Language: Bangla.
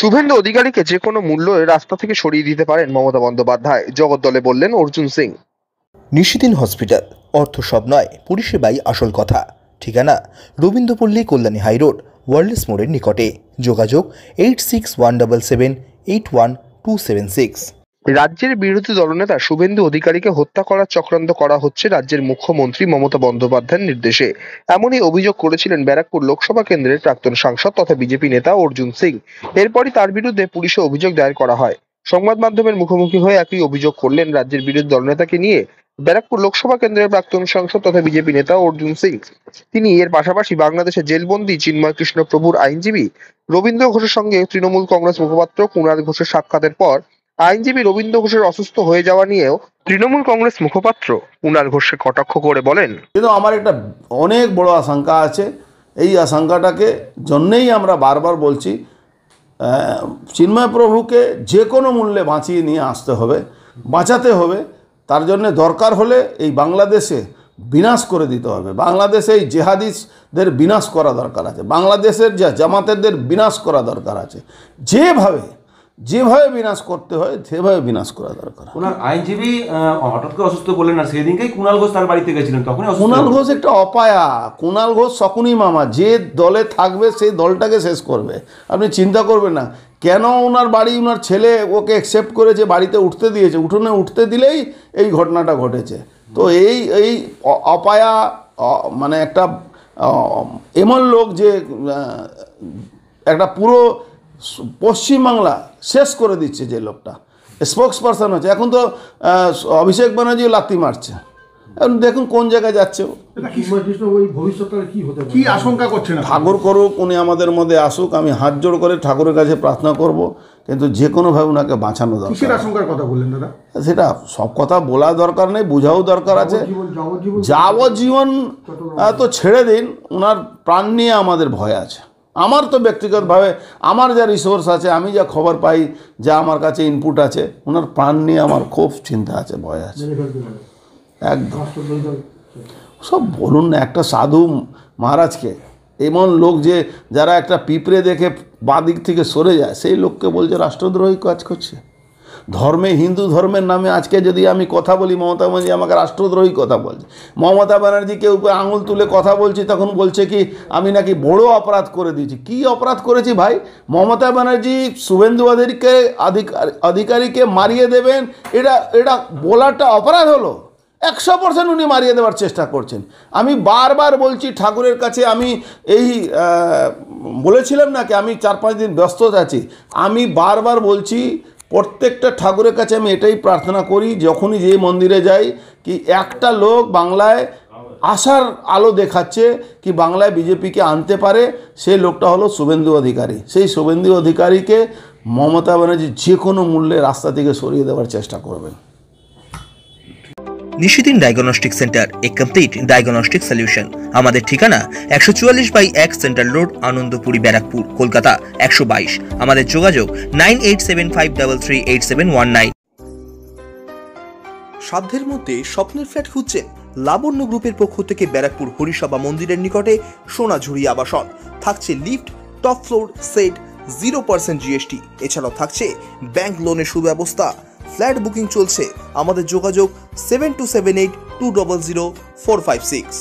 শুভেন্দু অধিকারীকে যে কোনো মূল্যে রাস্তা থেকে সরিয়ে দিতে পারেন মমতা বন্দ্যোপাধ্যায়, জগদ্দলে বললেন অর্জুন সিং। নিশিদিন হসপিটাল, অর্থ সব নয়, পরিষেবাই আসল কথা। ঠিকানা রবীন্দ্রপল্লী, কল্যাণী হাইরোড, ওয়ার্ল্ডস মোড়ের নিকটে। যোগাযোগ 8617781276। রাজ্যের বিরোধী দলনেতা শুভেন্দু অধিকারীকে হত্যা করার চক্রান্ত করা হচ্ছে রাজ্যের মুখ্যমন্ত্রী মমতা বন্দ্যোপাধ্যায়ের নির্দেশে। এমনই অভিযোগ করেছিলেন ব্যারাকপুর লোকসভা কেন্দ্রের প্রাক্তন সাংসদ তথা বিজেপি নেতা অর্জুন সিং। এরপরই তার বিরুদ্ধে পুলিশে অভিযোগ দায়ের করা হয়। সংবাদ মাধ্যমের মুখোমুখি হয়ে একই অভিযোগ করলেন রাজ্যের বিরোধী দলনেতাকে নিয়ে ব্যারাকপুর লোকসভা কেন্দ্রের প্রাক্তন সাংসদ তথা বিজেপি নেতা অর্জুন সিং। তিনি এর পাশাপাশি বাংলাদেশে জেলবন্দি চিন্ময় কৃষ্ণ প্রভুর আইনজীবী রবীন্দ্র ঘোষের সঙ্গে তৃণমূল কংগ্রেস মুখপাত্র কুণাল ঘোষের সাক্ষাতের পর আইনজীবী রবীন্দ্র ঘোষের অসুস্থ হয়ে যাওয়া নিয়েও তৃণমূল কংগ্রেস মুখপাত্র কুণাল ঘোষকে কটাক্ষ করে বলেন, কিন্তু আমার একটা অনেক বড় আশঙ্কা আছে। এই আশঙ্কাটাকে জন্যেই আমরা বারবার বলছি, চিন্ময় প্রভুকে যে কোনো মূল্যে বাঁচিয়ে নিয়ে আসতে হবে, বাঁচাতে হবে। তার জন্য দরকার হলে এই বাংলাদেশে বিনাশ করে দিতে হবে। বাংলাদেশে এই জেহাদিসদের বিনাশ করা দরকার আছে, বাংলাদেশের জামাতেরদের বিনাশ করা দরকার আছে। যেভাবে বিনাশ করতে হয় সেভাবে বিনাশ করা দরকার। ওনার আইনজীবী হঠাৎ করে অসুস্থ বললেন না, সেদিনকেই কুণাল ঘোষ তার বাড়িতে গেছিলেন, তখনই কুণাল ঘোষ একটা অপায়া। কুণাল ঘোষ শকুনি মামা, যে দলে থাকবে সেই দলটাকে শেষ করবে। আপনি চিন্তা করবেন না কেন ওনার বাড়ি, ওনার ছেলে ওকে অ্যাকসেপ্ট করেছে, বাড়িতে উঠতে দিয়েছে, উঠোনে উঠতে দিলেই এই ঘটনাটা ঘটেছে। তো এই অপায়া মানে একটা এমন লোক যে একটা পুরো পশ্চিমবাংলা শেষ করে দিচ্ছে। যে লোকটা স্পোক্স পারসন হচ্ছে, এখন তো অভিষেক ব্যানার্জি লাথি মারছে। এখন দেখুন কোন জায়গায় যাচ্ছে। কি আশঙ্কা করছেন? ঠাকুর করুক, উনি আমাদের মধ্যে আসুক। আমি হাত জোড় করে ঠাকুরের কাছে প্রার্থনা করব, কিন্তু যে কোনোভাবে ওনাকে বাঁচানো দরকার। কিসের আশঙ্কার কথা বললেন দাদা? সেটা সব কথা বলা দরকার নেই, বোঝাও দরকার আছে। যাবজ্জীবন তো ছেড়ে দিন, ওনার প্রাণ নিয়ে আমাদের ভয় আছে। আমার তো ব্যক্তিগতভাবে আমার যা রিসোর্স আছে, আমি যা খবর পাই, যা আমার কাছে ইনপুট আছে, ওনার প্রাণ নিয়ে আমার খুব চিন্তা আছে, ভয় আছে একদম। সব বলুন না, একটা সাধু মহারাজকে, এমন লোক যে যারা একটা পিঁপড়ে দেখে বাঁ দিক থেকে সরে যায়, সেই লোককে বলছে রাষ্ট্রদ্রোহী কাজ করছে। ধর্মে, হিন্দু ধর্মের নামে আজকে যদি আমি কথা বলি, মমতা ব্যানার্জি আমাকে রাষ্ট্রদ্রোহী কথা বলছে। মমতা ব্যানার্জিকে উপরে আঙুল তুলে কথা বলছি, তখন বলছে কি আমি নাকি বড় অপরাধ করে দিয়েছি। কি অপরাধ করেছি ভাই? মমতা ব্যানার্জি শুভেন্দু অধিকারীকে মারিয়ে দেবেন, এটা বলাটা অপরাধ হলো? 100% উনি মারিয়ে দেওয়ার চেষ্টা করছেন। আমি বারবার বলছি ঠাকুরের কাছে, আমি এই বলেছিলাম নাকি আমি 4-5 দিন ব্যস্ত আছি। আমি বারবার বলছি প্রত্যেকটা ঠাকুরের কাছে আমি এটাই প্রার্থনা করি, যখনই যে মন্দিরে যাই, কি একটা লোক বাংলায় আশার আলো দেখাচ্ছে, কি বাংলায় বিজেপিকে আনতে পারে, সেই লোকটা হলো শুভেন্দু অধিকারী। সেই শুভেন্দু অধিকারীকে মমতা ব্যানার্জি যে কোনো মূল্যে রাস্তা থেকে সরিয়ে দেওয়ার চেষ্টা করবেন। নিশিদিন ডায়াগনস্টিক সেন্টার, এ কমপ্লিট ডায়াগনস্টিক সলিউশন। আমাদের ঠিকানা 144/1 সেন্ট্রাল রোড, আনন্দপুরি, ব্যারাকপুর, কলকাতা 122। আমাদের যোগাযোগ 9875338719। সাধ্যের মধ্যে স্বপ্নের ফ্ল্যাট খুঁজছেন? লাবণ্য গ্রুপের পক্ষ থেকে ব্যারাকপুর হরিসভা মন্দিরের নিকটে সোনাঝুরি আবাসন। থাকছে lift, top floor, set, 0% GST। এছাড়াও থাকছে ব্যাংক লোনের সুব্যবস্থা। ফ্ল্যাট বুকিং চলছে। আমাদের যোগাযোগ 7278200456।